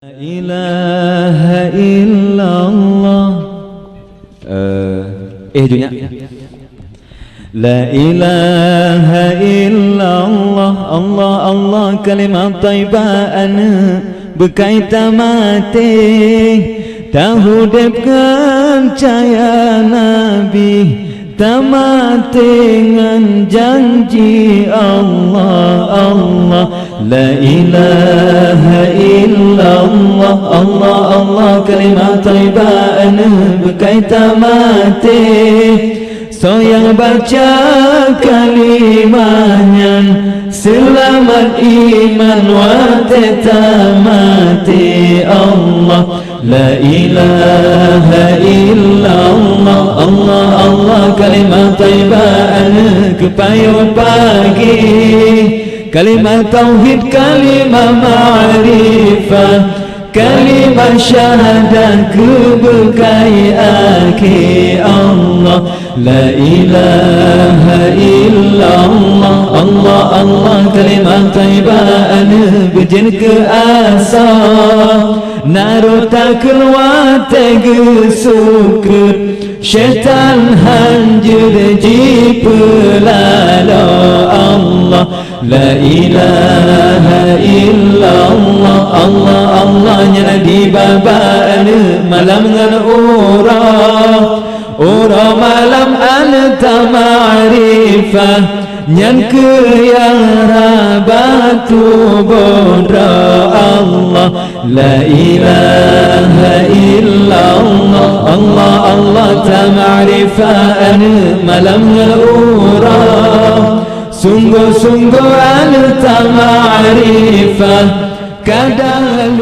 La ilaha illallah. Dunia. La ilaha illallah. Allah Allah kalimat taibaan berkaitan mati tahudipkan cahaya Nabi tamati dengan janji Allah Allah. La ilaha illallah. Allah Allah kalimat taibaan berkaitan mati. So yang baca kalimahnya selamat iman wa mati Allah. La ilaha illallah. Allah Allah kalimat taibaan kepayung pagi, kalimat tauhid, kalimat ma'rifah, kalimat syahadah keberkai aki Allah. La ilaha illallah. Allah Allah kalimat taibaan berjen ke asal naruh tak keluar tega sukut syaitan hanjur jipelala Allah. La ilaha illallah. Allah Allah nyana di babaan malam dengan ura malam anta ma'rifah nyan ke yang rabatu bodra Allah. La ilaha illallah. Allah Allah ta ma'rifah malam ura sungguh-sungguh anta ma'rifah kadang